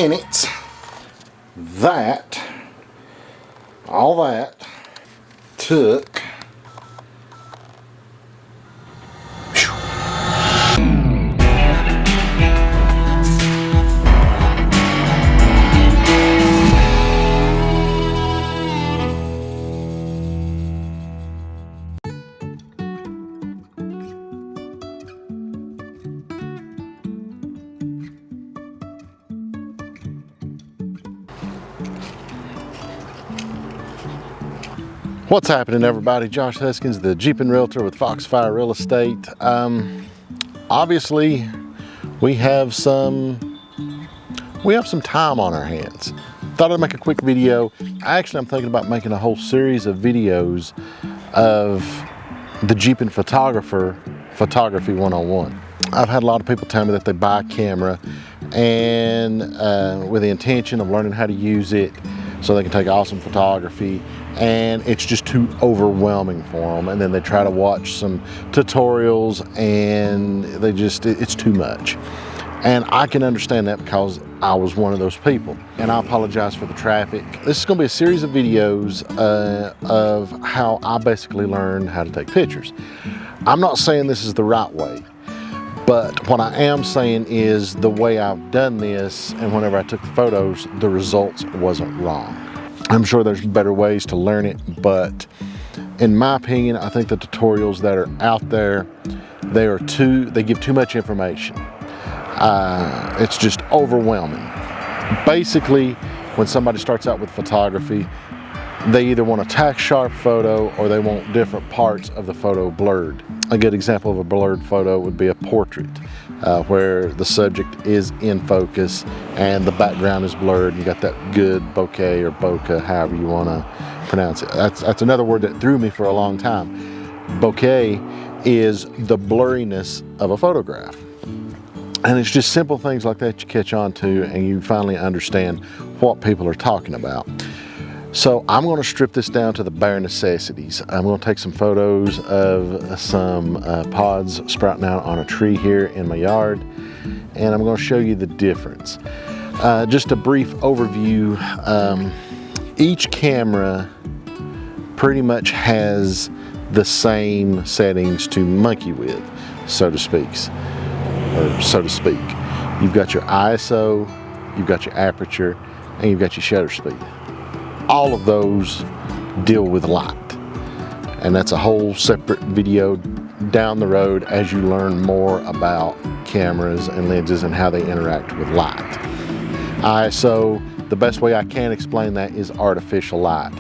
minutes. All that took What's happening, everybody? Josh Huskins, the Jeeping Realtor with Foxfire Real Estate. Obviously, we have some time on our hands. Thought I'd make a quick video. Actually, I'm thinking about making a whole series of videos of the Jeeping photography 101. I've had a lot of people tell me that they buy a camera and with the intention of learning how to use it so they can take awesome photography, and it's just too overwhelming for them, and then they try to watch some tutorials and it's too much. And I can understand that because I was one of those people, and I apologize for the traffic. This is going to be a series of videos of how I basically learned how to take pictures. I'm not saying this is the right way, but what I am saying is the way I've done this, and whenever I took the photos, the results wasn't wrong. I'm sure there's better ways to learn it, but in my opinion, I think the tutorials that are out there, they give too much information. It's just overwhelming. Basically, when somebody starts out with photography, they either want a tack sharp photo or they want different parts of the photo blurred. A good example of a blurred photo would be a portrait, where the subject is in focus and the background is blurred. You got that good bokeh or bokeh, however you want to pronounce it. That's another word that threw me for a long time. Bokeh is the blurriness of a photograph. And it's just simple things like that you catch on to, and you finally understand what people are talking about. So I'm going to strip this down to the bare necessities. I'm going to take some photos of some pods sprouting out on a tree here in my yard, and I'm going to show you the difference. Just a brief overview. Each camera pretty much has the same settings to monkey with, so to speak. You've got your ISO, you've got your aperture, and you've got your shutter speed. All of those deal with light, and that's a whole separate video down the road as you learn more about cameras and lenses and how they interact with light. ISO, the best way I can explain that is artificial light.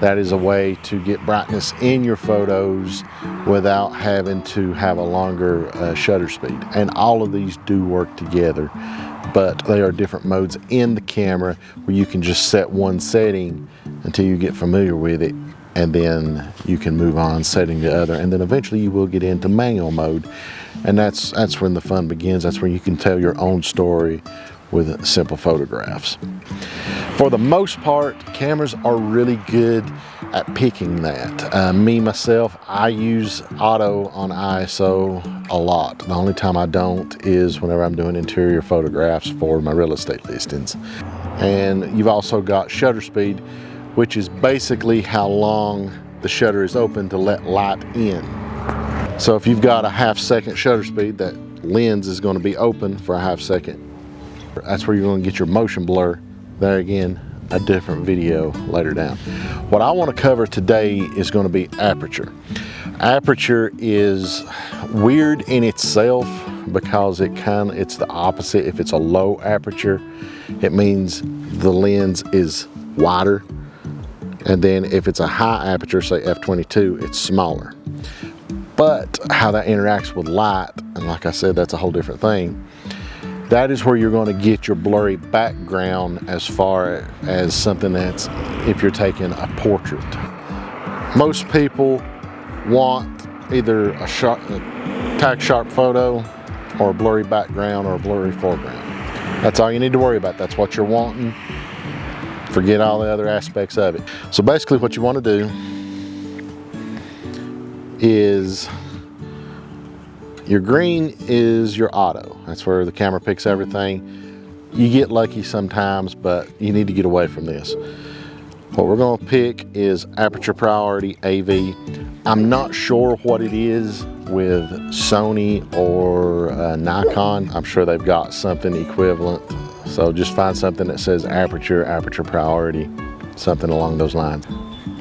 That is a way to get brightness in your photos without having to have a longer shutter speed. And all of these do work together, but they are different modes in the camera where you can just set one setting until you get familiar with it, and then you can move on setting the other, and then eventually you will get into manual mode, and that's when the fun begins. That's where you can tell your own story with simple photographs. For the most part, cameras are really good at picking that. Me, myself, I use auto on ISO a lot. The only time I don't is whenever I'm doing interior photographs for my real estate listings. And you've also got shutter speed, which is basically how long the shutter is open to let light in. So if you've got a half-second shutter speed, that lens is going to be open for a half-second. That's where you're going to get your motion blur. There again, a different video later down. What I want to cover today is going to be aperture. Aperture is weird in itself because it's the opposite. If it's a low aperture, it means the lens is wider. And then if it's a high aperture, say f/22, it's smaller. But how that interacts with light, and like I said, that's a whole different thing. That is where you're going to get your blurry background as far as something that's, if you're taking a portrait. Most people want either a tack sharp photo or a blurry background or a blurry foreground. That's all you need to worry about. That's what you're wanting. Forget all the other aspects of it. So basically what you want to do is, your green is your auto. That's where the camera picks everything. you get lucky sometimes, but you need to get away from this. What we're going to pick is Aperture Priority AV. I'm not sure what it is with Sony or Nikon. I'm sure they've got something equivalent. So just find something that says Aperture, Aperture Priority, something along those lines.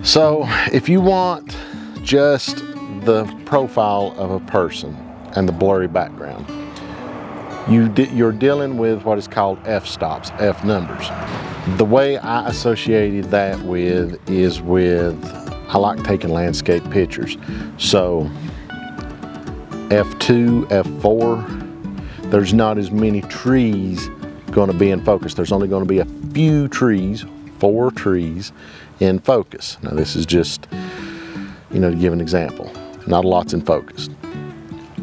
So if you want just the profile of a person and the blurry background, you're dealing with what is called f-stops, F numbers. The way I associated that with is I like taking landscape pictures. So F2, F4, there's not as many trees going to be in focus. There's only going to be a few trees, 4 trees in focus. Now this is just, to give an example. Not a lot's in focus.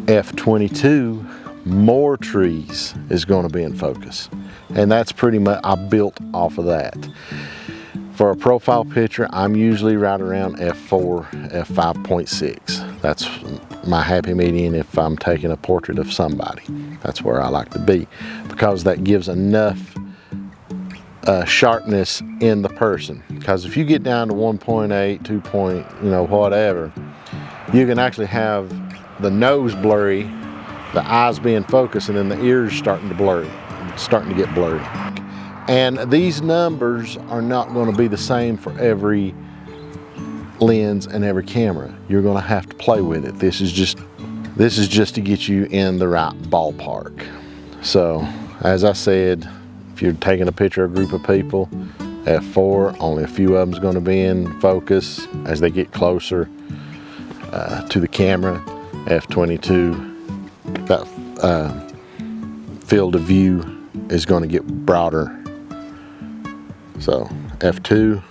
F22, more trees is going to be in focus. And that's pretty much, I built off of that. For a profile picture, I'm usually right around F4, F5.6. That's my happy median if I'm taking a portrait of somebody. That's where I like to be, because that gives enough sharpness in the person. Because if you get down to 1.8, 2 point, whatever, you can actually have the nose blurry, the eyes being focused, and then the ears starting to get blurry. And these numbers are not going to be the same for every lens and every camera. You're going to have to play with it. This is just to get you in the right ballpark. So, as I said, if you're taking a picture of a group of people, F4, only a few of them's going to be in focus. As they get closer to the camera, F22, that field of view is going to get broader. So F2,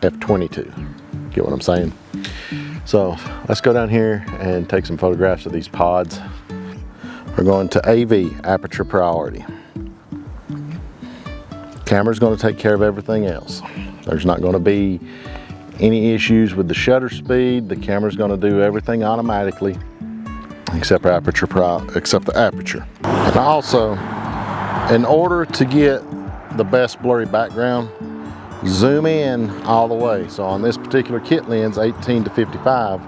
F22, get what I'm saying? So let's go down here and take some photographs of these pods. We're going to AV, Aperture Priority. Camera's going to take care of everything else. There's not going to be any issues with the shutter speed. The camera's going to do everything automatically except the aperture. And also, in order to get the best blurry background, zoom in all the way. So on this particular kit lens, 18 to 55,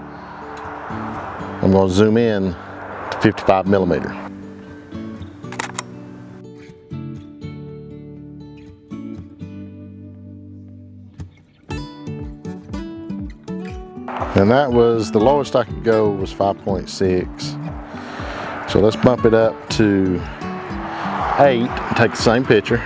I'm going to zoom in to 55 millimeter. And that was, the lowest I could go was 5.6. So let's bump it up to 8 and take the same picture.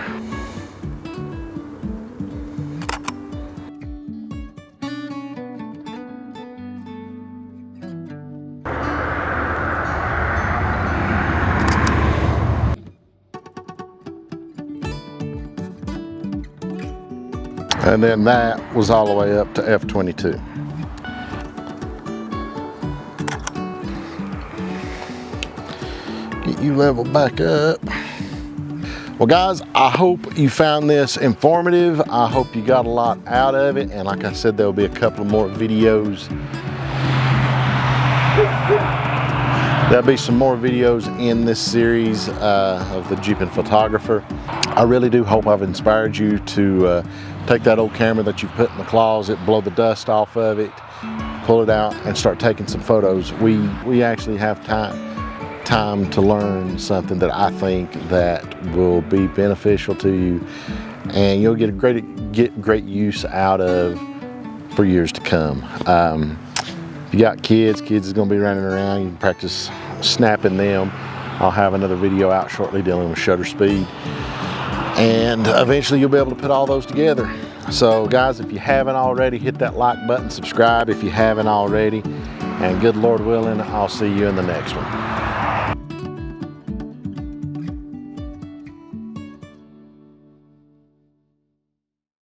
And then that was all the way up to F22. Get you leveled back up. Well guys, I hope you found this informative. I hope you got a lot out of it. And like I said, there'll be a couple more videos. There'll be some more videos in this series of the Jeeping Photographer. I really do hope I've inspired you to take that old camera that you've put in the closet, blow the dust off of it, pull it out and start taking some photos. We actually have time to learn something that I think that will be beneficial to you, and you'll get great use out of for years to come. If you got kids is going to be running around. You can practice snapping them. I'll have another video out shortly dealing with shutter speed, and eventually you'll be able to put all those together. So guys, if you haven't already, hit that like button, subscribe if you haven't already, and good Lord willing, I'll see you in the next one.